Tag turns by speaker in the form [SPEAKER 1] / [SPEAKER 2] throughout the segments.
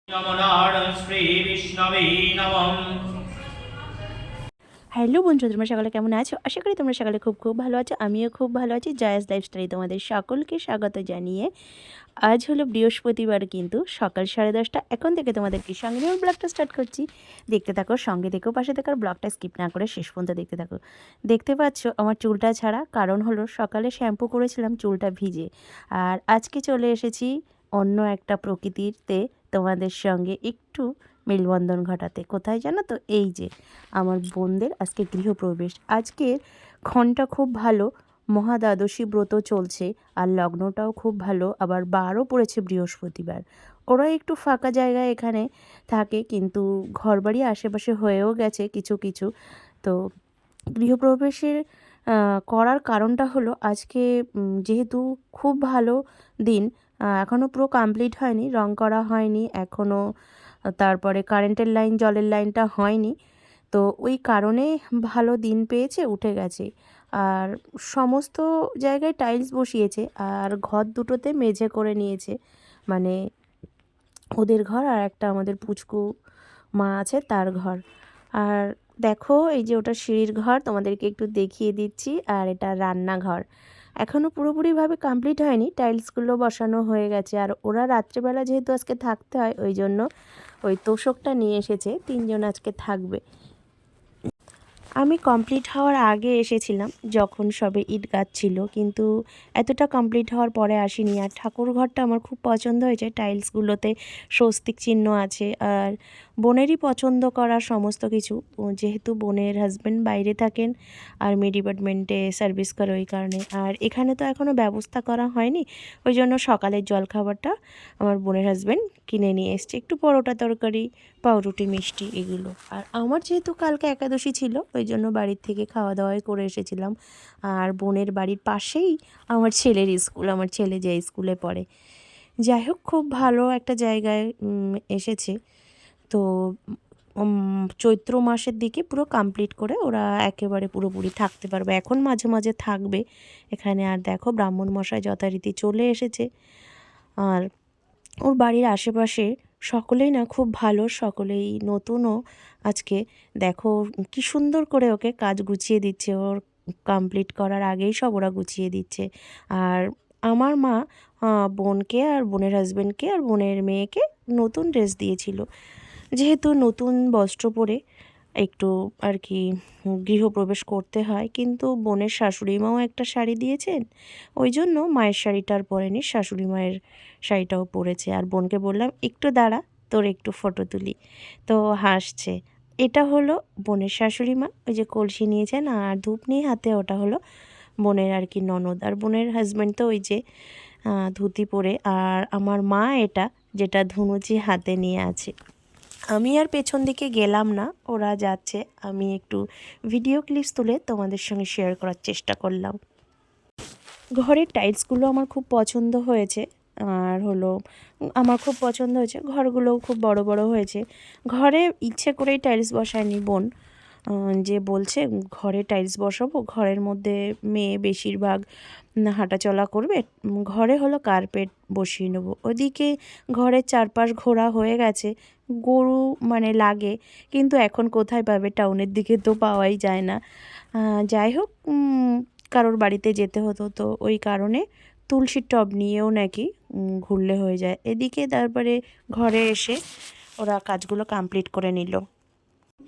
[SPEAKER 1] Hello বন্ধুরা, তোমরা সকালে কেমন আছো? আশা করি তোমরা সকালে খুব ভালো আছো। আমিও খুব ভালো আছি। জয়াস লাইফস্টাইলে তোমাদের সকলকে স্বাগত জানিয়ে আজ হলো বৃহস্পতিবার, কিন্তু সকাল 10:30। এখন থেকে তোমাদেরকে সঙ্গে নিয়ে ব্লগটা স্টার্ট করছি। দেখতে থাকো, সঙ্গে থেকো, পাশে থাকো, ব্লগটা স্কিপ না করে শেষ পর্যন্ত দেখতে থাকো। দেখতে পাচ্ছ আমার চুলটা ছাড়া, কারণ হলো সকালে শ্যাম্পু করেছিলাম, চুলটা ভিজে। আর আজকে চলে এসেছি অন্য একটা প্রকৃতিতে তোমাদের সঙ্গে একটু মেলবন্ধন ঘটাতে। কোথায় জানো তো? এই যে আমার বোনদের আজকে গৃহপ্রবেশ। আজকের ক্ষণটা খুব ভালো, মহাদ্বাদশী ব্রত চলছে আর লগ্নটাও খুব ভালো, আবার বারও পড়েছে বৃহস্পতিবার। ওরা একটু ফাঁকা জায়গায় এখানে থাকে, কিন্তু ঘরবাড়ি আশেপাশে হয়েও গেছে কিছু কিছু। তো গৃহপ্রবেশের করার কারণটা হলো আজকে যেহেতু খুব ভালো দিন, এখনও পুরো কমপ্লিট হয়নি, রং করা হয়নি এখনও, তারপরে কারেন্টের লাইন জলের লাইনটা হয়নি। তো ওই কারণে ভালো দিন পেয়েছে, উঠে গেছে। আর সমস্ত জায়গায় টাইলস বসিয়েছে, আর ঘর দুটোতে মেঝে করে নিয়েছে, মানে ওদের ঘর আর একটা আমাদের পুচকু মা আছে তার ঘর। আর দেখো এই যে ওটা সিঁড়ির ঘর, তোমাদেরকে একটু দেখিয়ে দিচ্ছি। আর এটা রান্নাঘর, এখনও পুরোপুরিভাবে কমপ্লিট হয়নি, টাইলসগুলো বসানো হয়ে গেছে। আর ওরা রাত্রেবেলা যেহেতু আজকে থাকতে হয়, ওই জন্য ওই তোষকটা নিয়ে এসেছে, 3জন আজকে থাকবে। আমি কমপ্লিট হওয়ার আগে এসেছিলাম, যখন সবে ইট গাঁথছিল, কিন্তু এতটা কমপ্লিট হওয়ার পরে আসিনি। আর ঠাকুর ঘরটা আমার খুব পছন্দ হয়েছে, টাইলসগুলোতে স্বস্তিক চিহ্ন আছে। আর বোনেরই পছন্দ করা সমস্ত কিছু, যেহেতু বোনের হাজব্যান্ড বাইরে থাকেন, আর্মি ডিপার্টমেন্টে সার্ভিস করে, ওই কারণে। আর এখানে তো এখনও ব্যবস্থা করা হয়নি, ওই জন্য সকালের জলখাবারটা আমার বোনের হাজব্যান্ড কিনে নিয়ে এসছে, একটু পরোটা তরকারি, পাউরুটি, মিষ্টি, এগুলো। আর আমার যেহেতু কালকে একাদশী ছিল, ওই জন্য বাড়ির থেকে খাওয়া দাওয়াই করে এসেছিলাম। আর বোনের বাড়ির পাশেই আমার ছেলের স্কুল, আমার ছেলে যে স্কুলে পড়ে। যাই হোক, খুব ভালো একটা জায়গায় এসেছে। তো চৈত্র মাসের দিকে পুরো কমপ্লিট করে ওরা একেবারে পুরোপুরি থাকতে পারবে। এখন মাঝে মাঝে থাকবে এখানে। আর দেখো ব্রাহ্মণ মশাই যথারীতি চলে এসেছে। আর ওর বাড়ির আশেপাশে সকলেই না খুব ভালো, সকলেই নতুনও। আজকে দেখো কি সুন্দর করে ওকে কাজ গুছিয়ে দিচ্ছে, ওর কমপ্লিট করার আগেই সব ওরা গুছিয়ে দিচ্ছে। আর আমার মা বোনকে আর বোনের হাজব্যান্ডকে আর বোনের মেয়েকে নতুন ড্রেস দিয়েছিল, যেহেতু নতুন বস্ত্র পরে একটু আর কি গৃহপ্রবেশ করতে হয়। কিন্তু বোনের শাশুড়ি মাও একটা শাড়ি দিয়েছেন, ওই জন্য মায়ের শাড়িটার পরেনি, শাশুড়ি মায়ের শাড়িটাও পরেছে। আর বোনকে বললাম একটু দাঁড়া, তোর একটু ফটো তুলি, তো হাসছে। এটা হলো বোনের শাশুড়ি মা, ওই যে কলসি নিয়েছেন আর ধূপ নিয়ে হাতে, ওটা হলো বোনের আর কি ননদ। আর বোনের হাজব্যান্ড তো ওই যে ধুতি পরে। আর আমার মা এটা, যেটা ধুনুচি হাতে নিয়ে আছে। আমি আর পেছন দিকে গেলাম না, ওরা যাচ্ছে, আমি একটু ভিডিও ক্লিপস তুলে তোমাদের সঙ্গে শেয়ার করার চেষ্টা করলাম। ঘরের টাইলসগুলো আমার খুব পছন্দ হয়েছে। আর হলো আমার খুব পছন্দ হয়েছে, ঘরগুলোও খুব বড় বড় হয়েছে। ঘরে ইচ্ছে করেই টাইলস বসায়নি বোন, যে বলছে ঘরে টাইলস বসাবো, ঘরের মধ্যে মেয়ে বেশিরভাগ হাঁটাচলা করবে, ঘরে হলো কার্পেট বসিয়ে নেবো। ওদিকে ঘরের চারপাশ ঘোরা হয়ে গেছে, গরু মানে লাগে, কিন্তু এখন কোথায় পাবে, টাউনের দিকে তো পাওয়াই যায় না। যাই হোক, কারোর বাড়িতে যেতে হতো, তো ওই কারণে তুলসীর টব নিয়েও নাকি ঘুরলে হয়ে যায় এদিকে। তারপরে ঘরে এসে ওরা কাজগুলো কমপ্লিট করে নিল।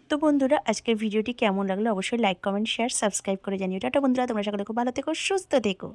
[SPEAKER 1] তো বন্ধুরা, আজকের ভিডিওটি কেমন লাগলো অবশ্যই লাইক, কমেন্ট, শেয়ার, সাবস্ক্রাইব করে জানিও। টাটা বন্ধুরা, তোমরা সকলে খুব ভালো থেকো, সুস্থ থেকো।